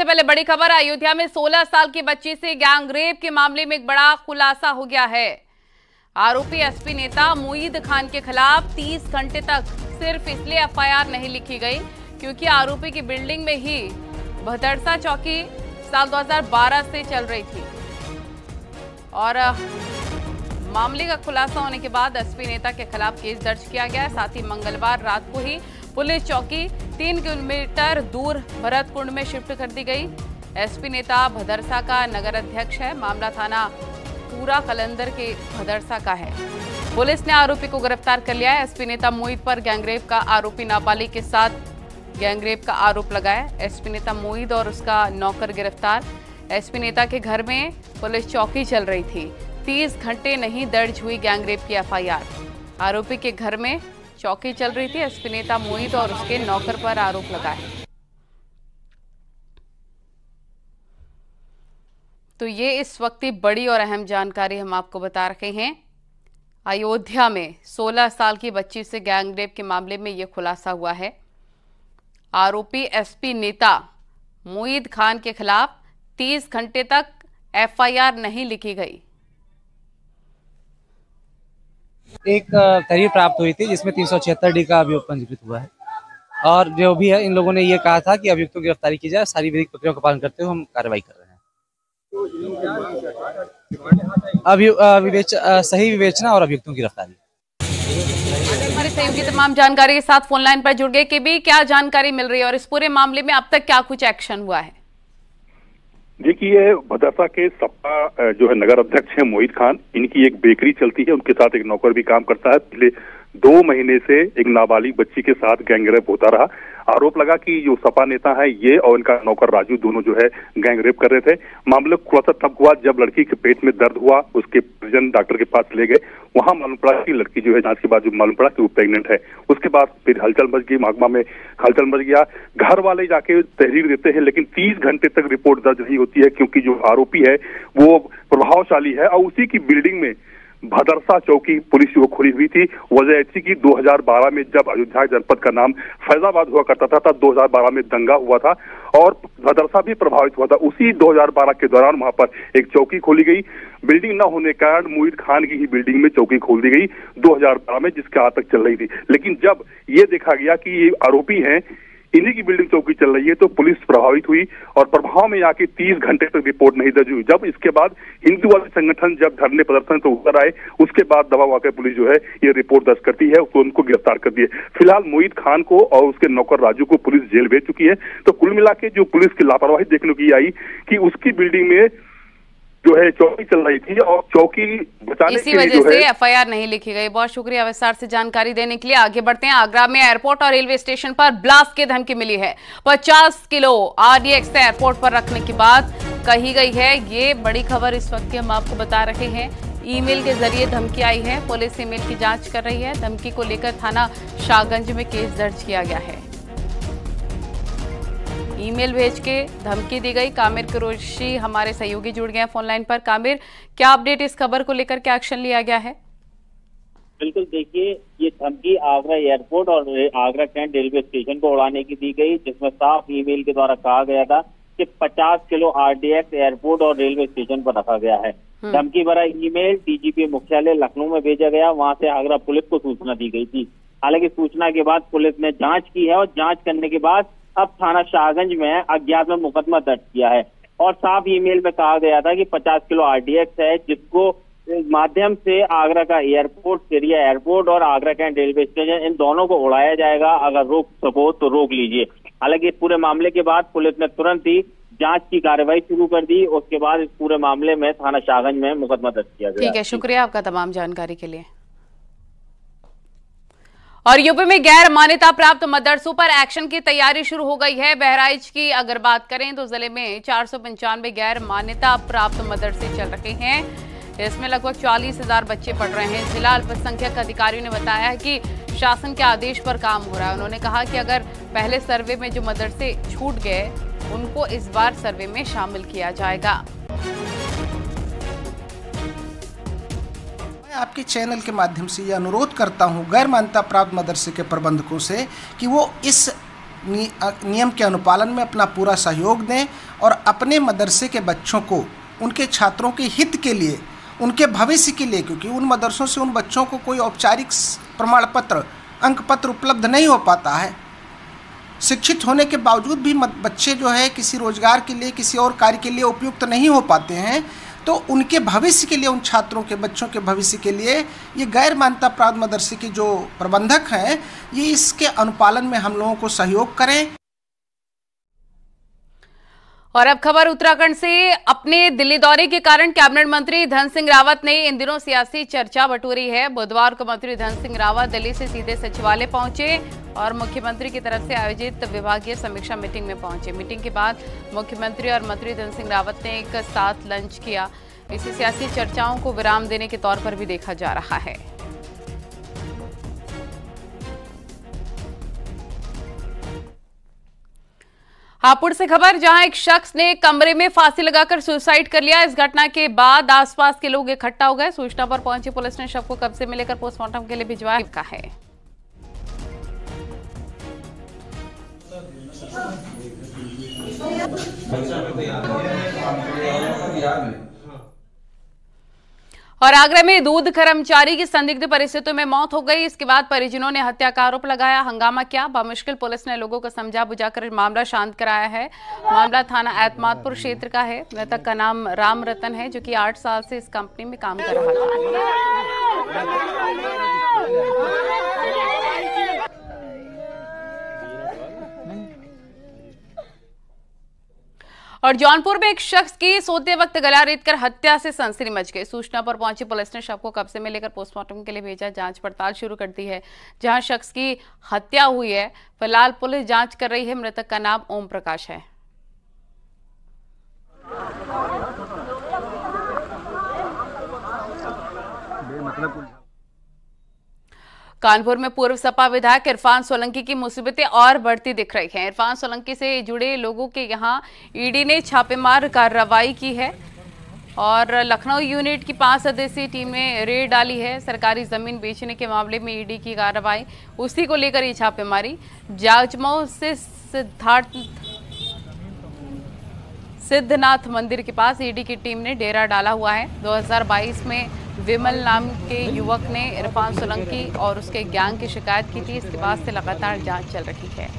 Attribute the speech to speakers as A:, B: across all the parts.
A: सबसे पहले बड़ी खबर, अयोध्या में 16 साल की बच्ची से गैंगरेप के मामले में एक बड़ा खुलासा हो गया है। आरोपी एसपी नेता मोईद खान के खिलाफ 30 घंटे तक सिर्फ इसलिए एफआईआर नहीं लिखी गई क्योंकि आरोपी की बिल्डिंग में ही भदरसा चौकी साल 2012 से चल रही थी और मामले का खुलासा होने के बाद एसपी नेता के खिलाफ केस दर्ज किया गया। साथ ही मंगलवार रात को ही पुलिस चौकी 3 किलोमीटर दूर भरतकुंड में शिफ्ट कर दी गई। एसपी नेता भदरसा का नगर अध्यक्ष है। मामला थाना पूरा कलंदर के भदरसा का है। पुलिस ने आरोपी को गिरफ्तार कर लिया है। एसपी नेता मोईद पर गैंगरेप का आरोपी नाबालिग के साथ गैंगरेप का आरोप लगाया। एसपी नेता मोईद और उसका नौकर गिरफ्तार। एसपी नेता के घर में पुलिस चौकी चल रही थी। 30 घंटे नहीं दर्ज हुई गैंगरेप की एफआईआर। आरोपी के घर में चौकी चल रही थी। एसपी नेता मोईद और उसके नौकर पर आरोप लगा है। तो ये इस वक्त की बड़ी और अहम जानकारी हम आपको बता रहे हैं। अयोध्या में 16 साल की बच्ची से गैंगरेप के मामले में ये खुलासा हुआ है। आरोपी एसपी नेता मोईद खान के खिलाफ 30 घंटे तक एफआईआर नहीं लिखी गई।
B: एक तहरीर प्राप्त हुई थी जिसमें 376D का अभियोग पंजीकृत हुआ है और जो भी है इन लोगों ने ये कहा था कि अभियुक्तों की गिरफ्तारी की जाए। सारी विधिक प्रक्रियाओं का पालन करते हुए हम कार्रवाई कर रहे हैं। सही विवेचना और अभियुक्तों की गिरफ्तारी।
A: हमारे सहयोगी तमाम जानकारी के साथ फोन लाइन पर जुड़ गए। कि भी क्या जानकारी मिल रही है और इस पूरे मामले में अब तक क्या कुछ एक्शन हुआ है?
C: देखिए, भदरसा के सपा जो है नगर अध्यक्ष है मोईद खान, इनकी एक बेकरी चलती है, उनके साथ एक नौकर भी काम करता है। पिछले 2 महीने से एक नाबालिग बच्ची के साथ गैंगरेप होता रहा। आरोप लगा कि जो सपा नेता है ये और इनका नौकर राजू दोनों जो है गैंगरेप कर रहे थे। मामला खुलासा तब हुआ जब लड़की के पेट में दर्द हुआ, उसके परिजन डॉक्टर के पास ले गए। वहां मालूम पड़ा कि लड़की जो है जांच के बाद जो मालूम पड़ा कि वो प्रेग्नेंट है। उसके बाद फिर हलचल मच गई, महकमा में हलचल मच गया। घर वाले जाके तहरीर देते हैं लेकिन 30 घंटे तक रिपोर्ट दर्ज नहीं होती है क्योंकि जो आरोपी है वो प्रभावशाली है और उसी की बिल्डिंग में भदरसा चौकी पुलिस को खुली हुई थी। वजह ऐसी कि 2012 में जब अयोध्या जनपद का नाम फैजाबाद हुआ करता था तब 2012 में दंगा हुआ था और भदरसा भी प्रभावित हुआ था। उसी 2012 के दौरान वहां पर एक चौकी खोली गई। बिल्डिंग न होने के कारण मोईद खान की ही बिल्डिंग में चौकी खोल दी गई 2012 में, जिसके आज तक चल रही थी। लेकिन जब ये देखा गया कि ये आरोपी हैं, इन्हीं की बिल्डिंग चौकी चल रही है, तो पुलिस प्रभावित हुई और प्रभाव में आके 30 घंटे तक रिपोर्ट नहीं दर्ज हुई। जब इसके बाद हिंदू वाले संगठन जब धरने प्रदर्शन तो उतर आए, उसके बाद दबाव आकर पुलिस जो है ये रिपोर्ट दर्ज करती है, तो उनको गिरफ्तार कर दिए। फिलहाल मोईद खान को और उसके नौकर राजू को पुलिस जेल भेज चुकी है। तो कुल मिला के जो पुलिस की लापरवाही देखने को आई कि उसकी बिल्डिंग में जो है चौकी चल रही थी और चौकी बचाने
A: इसी वजह से एफआईआर नहीं लिखी गई। बहुत शुक्रिया विस्तार से जानकारी देने के लिए। आगे बढ़ते हैं। आगरा में एयरपोर्ट और रेलवे स्टेशन पर ब्लास्ट की धमकी मिली है। 50 किलो आरडीएक्स एयरपोर्ट पर रखने की बात कही गई है। ये बड़ी खबर इस वक्त की हम आपको बता रहे हैं। ईमेल के जरिए धमकी आई है। पुलिस ईमेल की जांच कर रही है। धमकी को लेकर थाना शाहगंज में केस दर्ज किया गया है। ईमेल भेज के धमकी दी गई। कामिर कुरैशी हमारे सहयोगी जुड़ गए हैं फोन लाइन पर। कामिर, क्या अपडेट इस खबर को लेकर, क्या एक्शन लिया गया है?
D: बिल्कुल, देखिए, ये धमकी आगरा एयरपोर्ट और आगरा कैंट रेलवे स्टेशन को उड़ाने की दी गई, जिसमें साफ ईमेल के द्वारा कहा गया था कि 50 किलो आरडीएक्स एयरपोर्ट और रेलवे स्टेशन पर रखा गया है। धमकी भरा ईमेल डीजीपी मुख्यालय लखनऊ में भेजा गया। वहां से आगरा पुलिस को सूचना दी गई थी। हालांकि सूचना के बाद पुलिस ने जांच की है और जांच करने के बाद अब थाना शाहगंज में अज्ञात में मुकदमा दर्ज किया है और साफ ईमेल में कहा गया था कि 50 किलो आरडीएक्स है, जिसको माध्यम से आगरा का एयरपोर्ट, सिरिया एयरपोर्ट और आगरा कैंट रेलवे स्टेशन, इन दोनों को उड़ाया जाएगा। अगर रोक सको तो रोक लीजिए। हालांकि इस पूरे मामले के बाद पुलिस ने तुरंत ही जांच की कार्रवाई शुरू कर दी। उसके बाद इस पूरे मामले में थाना शाहगंज में मुकदमा दर्ज किया गया।
A: ठीक है, शुक्रिया आपका तमाम जानकारी के लिए। और यूपी में गैर मान्यता प्राप्त मदरसों पर एक्शन की तैयारी शुरू हो गई है। बहराइच की अगर बात करें तो जिले में 495 गैर मान्यता प्राप्त मदरसे चल रहे हैं। इसमें लगभग 40,000 बच्चे पढ़ रहे हैं। जिला अल्पसंख्यक अधिकारियों ने बताया है कि शासन के आदेश पर काम हो रहा है। उन्होंने कहा कि अगर पहले सर्वे में जो मदरसे छूट गए उनको इस बार सर्वे में शामिल किया जाएगा।
E: मैं आपके चैनल के माध्यम से ये अनुरोध करता हूँ गैर मान्यता प्राप्त मदरसे के प्रबंधकों से कि वो इस नियम के अनुपालन में अपना पूरा सहयोग दें और अपने मदरसे के बच्चों को, उनके छात्रों के हित के लिए, उनके भविष्य के लिए, क्योंकि उन मदरसों से उन बच्चों को कोई औपचारिक प्रमाण पत्र, अंक पत्र उपलब्ध नहीं हो पाता है। शिक्षित होने के बावजूद भी बच्चे जो है किसी रोजगार के लिए, किसी और कार्य के लिए उपयुक्त नहीं हो पाते हैं। तो उनके भविष्य के लिए, उन छात्रों के, बच्चों के भविष्य के लिए ये गैर मान्यता प्राप्त मदरसे के जो प्रबंधक हैं, ये इसके अनुपालन में हम लोगों को सहयोग करें।
A: और अब खबर उत्तराखंड से। अपने दिल्ली दौरे के कारण कैबिनेट मंत्री धन सिंह रावत ने इन दिनों सियासी चर्चा बटोरी है। बुधवार को मंत्री धन सिंह रावत दिल्ली से सीधे सचिवालय पहुंचे और मुख्यमंत्री की तरफ से आयोजित विभागीय समीक्षा मीटिंग में पहुंचे। मीटिंग के बाद मुख्यमंत्री और मंत्री धन सिंह रावत ने एक साथ लंच किया। इसे सियासी चर्चाओं को विराम देने के तौर पर भी देखा जा रहा है। हापुड़ से खबर, जहां एक शख्स ने कमरे में फांसी लगाकर सुसाइड कर लिया। इस घटना के बाद आसपास के लोग इकट्ठा हो गए। सूचना पर पहुंची पुलिस ने शव को कब्जे में लेकर पोस्टमार्टम के लिए भिजवाया है। और आगरा में दूध कर्मचारी की संदिग्ध परिस्थितियों में मौत हो गई। इसके बाद परिजनों ने हत्या का आरोप लगाया। हंगामा क्या, बमुश्किल पुलिस ने लोगों को समझा बुझाकर मामला शांत कराया है। मामला थाना एतमादपुर क्षेत्र का है। मृतक का नाम राम रतन है, जो कि 8 साल से इस कंपनी में काम कर रहा था। और जौनपुर में एक शख्स की सोते वक्त गला रेतकर हत्या से सनसनी मच गई। सूचना पर पहुंची पुलिस ने शव को कब्जे में लेकर पोस्टमार्टम के लिए भेजा। जांच पड़ताल शुरू कर दी है। जहां शख्स की हत्या हुई है, फिलहाल पुलिस जांच कर रही है। मृतक का नाम ओम प्रकाश है। कानपुर में पूर्व सपा विधायक इरफान सोलंकी की मुसीबतें और बढ़ती दिख रही हैं। इरफान सोलंकी से जुड़े लोगों के यहां ईडी ने छापेमार कार्रवाई की है और लखनऊ यूनिट की 5 सदस्यीय टीम ने रेड डाली है। सरकारी जमीन बेचने के मामले में ईडी की कार्रवाई, उसी को लेकर ये छापेमारी। जाजमऊ से सिद्धनाथ मंदिर के पास ईडी की टीम ने डेरा डाला हुआ है। 2022 में विमल नाम के युवक ने इरफान सोलंकी और उसके गैंग की शिकायत की थी। इसके बाद से लगातार जांच चल रही है।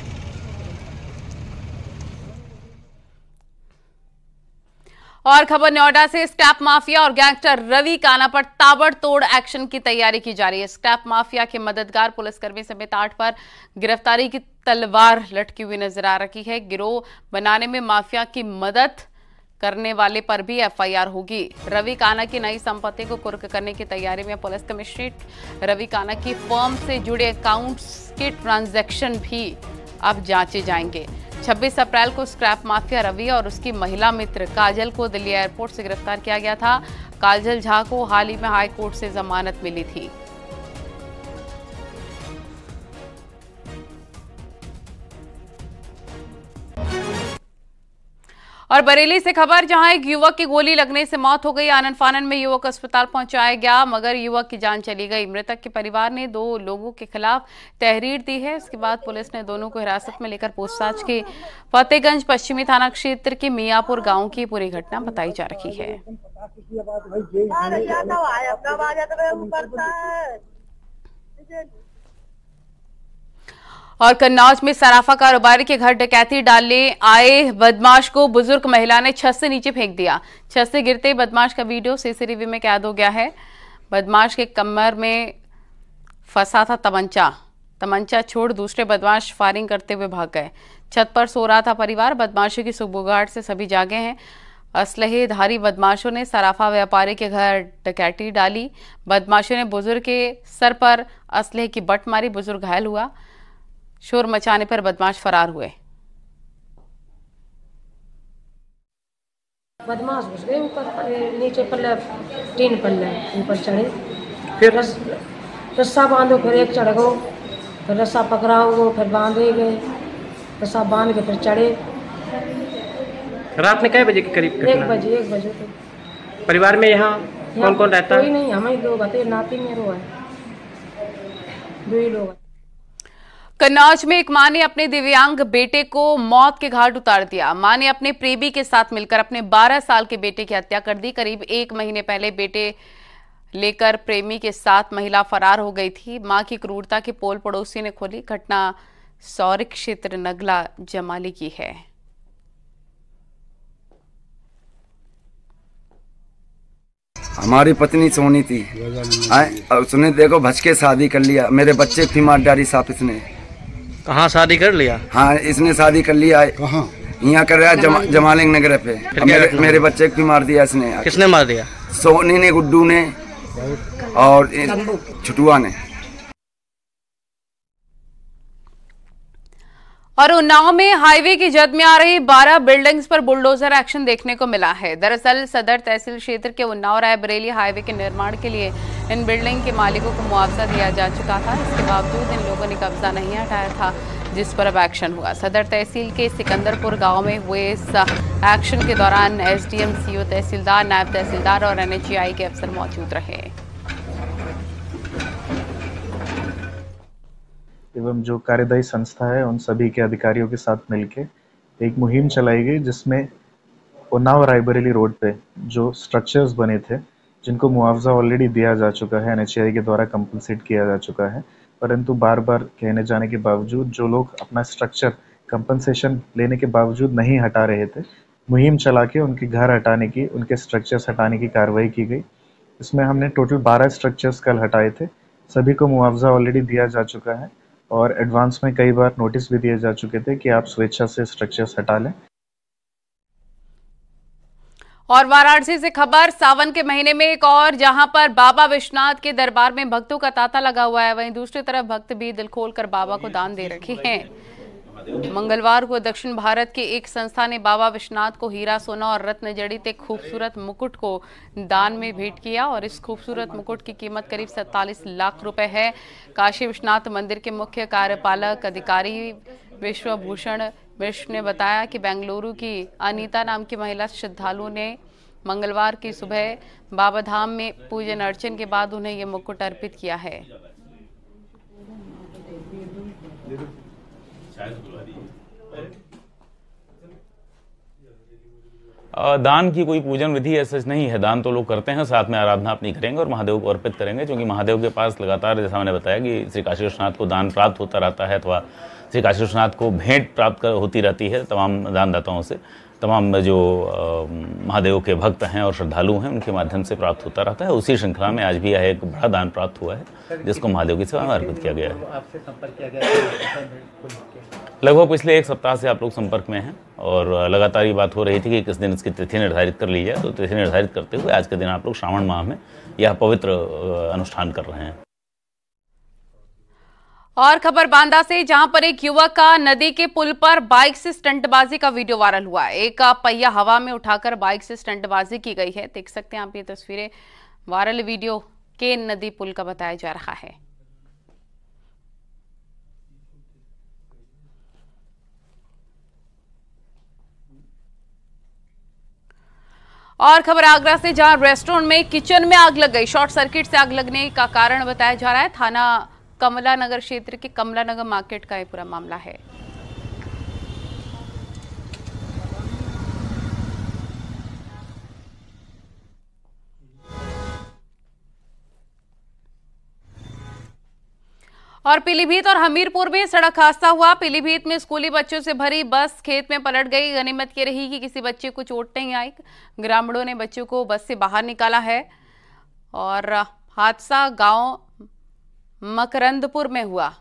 A: और खबर नोएडा से, स्क्रैप माफिया और गैंगस्टर रवि काना पर ताबड़तोड़ एक्शन की तैयारी की जा रही है। स्क्रैप माफिया के मददगार पुलिसकर्मी समेत 8 पर गिरफ्तारी की तलवार लटकी हुई नजर आ रही है। गिरोह बनाने में माफिया की मदद करने वाले पर भी एफआईआर होगी। रवि काना की नई संपत्ति को कुर्क करने की तैयारी में पुलिस। कमिश्नरेट रवि काना की फर्म से जुड़े अकाउंट्स के ट्रांजैक्शन भी अब जांचे जाएंगे। 26 अप्रैल को स्क्रैप माफिया रवि और उसकी महिला मित्र काजल को दिल्ली एयरपोर्ट से गिरफ्तार किया गया था। काजल झा को हाल ही में हाई कोर्ट से जमानत मिली थी। और बरेली से खबर, जहां एक युवक की गोली लगने से मौत हो गई। आनन फानन में युवक अस्पताल पहुंचाया गया, मगर युवक की जान चली गई। मृतक के परिवार ने 2 लोगों के खिलाफ तहरीर दी है। इसके बाद पुलिस ने दोनों को हिरासत में लेकर पूछताछ की। फतेहगंज पश्चिमी थाना क्षेत्र के मियापुर गांव की पूरी घटना बताई जा रही है। और कन्नौज में सराफा कारोबारी के घर डकैती डालने आए बदमाश को बुजुर्ग महिला ने छत से नीचे फेंक दिया। छत से गिरते बदमाश का वीडियो सीसीटीवी में कैद हो गया है। बदमाश के कमर में फंसा था तमंचा छोड़ दूसरे बदमाश फायरिंग करते हुए भाग गए। छत पर सो रहा था परिवार। बदमाशों की सुबुगाहट से सभी जागे हैं। असलहेधारी बदमाशों ने सराफा व्यापारी के घर डकैती डाली। बदमाशों ने बुजुर्ग के सर पर असलहे की बट मारी। बुजुर्ग घायल हुआ। शोर मचाने पर बदमाश फरार हुए।
F: बदमाश घुस गए ऊपर, नीचे पल्ले टीन पल्ले ऊपर चढ़े। फिर रस्सा बांधो, फिर एक चढ़ गो, फिर रस्सा पकड़ाओ गो, फिर बांधे गए। रस्सा बांध के फिर चढ़े।
G: रात में कितने बजे के करीब?
F: 1 बजे।
G: परिवार में यहाँ कौन कौन रहता है?
F: कोई नहीं, हम ही 2 बते, नाती मेरो है, 2 ही लोग।
A: कन्नौज में एक मां ने अपने दिव्यांग बेटे को मौत के घाट उतार दिया। मां ने अपने प्रेमी के साथ मिलकर अपने 12 साल के बेटे की हत्या कर दी। करीब 1 महीने पहले बेटे लेकर प्रेमी के साथ महिला फरार हो गई थी। मां की क्रूरता की पोल पड़ोसी ने खोली। घटना सौरिक क्षेत्र नगला जमाली की है।
H: हमारी पत्नी सोनी थी, उसने देखो भज के शादी कर लिया। मेरे बच्चे की मार डाली साहब इसने।
G: कहाँ शादी कर लिया?
H: हाँ, इसने शादी कर लिया। कहाँ? यहाँ कर रहा है जमालिंग नगर पे। मेरे बच्चे की मार दिया इसने।
G: किसने मार दिया?
H: सोनी ने, गुड्डू ने और छुटुआ ने।
A: और उन्नाव में हाईवे की जद में आ रही 12 बिल्डिंग्स पर बुलडोजर एक्शन देखने को मिला है। दरअसल सदर तहसील क्षेत्र के उन्नाव रायबरेली हाईवे के निर्माण के लिए इन बिल्डिंग के मालिकों को मुआवजा दिया जा चुका था। इसके बावजूद इन लोगों ने कब्जा नहीं हटाया था, जिस पर अब एक्शन हुआ। सदर तहसील के सिकंदरपुर गांव में हुए इस एक्शन के दौरान एसडीएम, सीओ, तहसीलदार, नायब तहसीलदार और एनएचएआई के अफसर मौजूद रहे।
I: एवं जो कार्यदायी संस्था है उन सभी के अधिकारियों के साथ मिलकर एक मुहिम चलाई गई, जिसमें उन्नाव रायबरेली रोड पे जो स्ट्रक्चर्स बने थे, जिनको मुआवजा ऑलरेडी दिया जा चुका है, एनएचएआई के द्वारा कंपनसेट किया जा चुका है, परंतु बार बार कहने जाने के बावजूद जो लोग अपना स्ट्रक्चर कंपनसेशन लेने के बावजूद नहीं हटा रहे थे, मुहिम चला के उनके घर हटाने की, उनके स्ट्रक्चर्स हटाने की कार्रवाई की गई। इसमें हमने टोटल 12 स्ट्रक्चर्स कल हटाए थे। सभी को मुआवजा ऑलरेडी दिया जा चुका है और एडवांस में कई बार नोटिस भी दिए जा चुके थे कि आप स्वेच्छा से स्ट्रक्चर्स हटा लें।
A: और वाराणसी से खबर, सावन के महीने में एक और जहां पर बाबा विश्वनाथ के दरबार में भक्तों का तांता लगा हुआ है, वहीं दूसरी तरफ भक्त भी दिल खोलकर बाबा को दान दे रखे हैं। मंगलवार को दक्षिण भारत की एक संस्था ने बाबा विश्वनाथ को हीरा, सोना और रत्न जड़ित एक खूबसूरत मुकुट को दान में भेंट किया और इस खूबसूरत मुकुट की कीमत करीब 47 लाख रुपए है। काशी विश्वनाथ मंदिर के मुख्य कार्यपालक अधिकारी विश्वभूषण मिश्र ने बताया कि बेंगलुरु की अनीता नाम की महिला श्रद्धालु ने मंगलवार की सुबह बाबा धाम में पूजन अर्चन के बाद उन्हें यह मुकुट अर्पित किया है।
J: दान की कोई पूजन विधि ऐसा नहीं है। दान तो लोग करते हैं, साथ में आराधना अपनी करेंगे और महादेव को अर्पित करेंगे, क्योंकि महादेव के पास लगातार, जैसा मैंने बताया, कि श्री काशी विश्वनाथ को दान प्राप्त होता रहता है अथवा श्री काशी विश्वनाथ को भेंट प्राप्त होती रहती है तमाम दानदाताओं से। तमाम जो महादेव के भक्त हैं और श्रद्धालु हैं उनके माध्यम से प्राप्त होता रहता है। उसी श्रृंखला में आज भी यह एक बड़ा दान प्राप्त हुआ है, जिसको महादेव की सेवा में अर्पित किया गया है। आपसे संपर्क किया गया? लगभग पिछले 1 सप्ताह से आप लोग संपर्क में हैं और लगातार ये बात हो रही थी कि किस दिन इसकी तिथि निर्धारित कर ली जाए। तो तिथि निर्धारित करते हुए आज के दिन आप लोग श्रावण माह में यह पवित्र अनुष्ठान कर रहे हैं।
A: और खबर बांदा से, जहां पर एक युवक का नदी के पुल पर बाइक से स्टंटबाजी का वीडियो वायरल हुआ है। एक पहिया हवा में उठाकर बाइक से स्टंटबाजी की गई है। देख सकते हैं आप ये तस्वीरें। वायरल वीडियो के नदी पुल का बताया जा रहा है। और खबर आगरा से, जहां रेस्टोरेंट में किचन में आग लग गई। शॉर्ट सर्किट से आग लगने का कारण बताया जा रहा है। थाना कमला नगर क्षेत्र के कमला नगर मार्केट का यह पूरा मामला है। और पीलीभीत और हमीरपुर में सड़क हादसा हुआ। पीलीभीत में स्कूली बच्चों से भरी बस खेत में पलट गई। गनीमत ये रही कि किसी बच्चे को चोट नहीं आई। ग्रामीणों ने बच्चों को बस से बाहर निकाला है। और हादसा गांव मकरंदपुर में हुआ।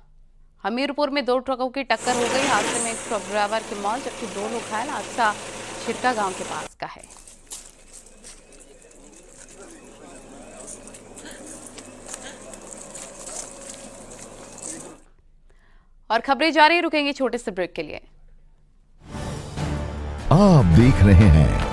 A: हमीरपुर में 2 ट्रकों की टक्कर हो गई। हादसे में एक ट्रक ड्राइवर की मौत, जबकि 2 लोग घायल। हादसा छिटका गांव के पास का है। और खबरें जारी, रुकेंगे छोटे से ब्रेक के लिए।
K: आप देख रहे हैं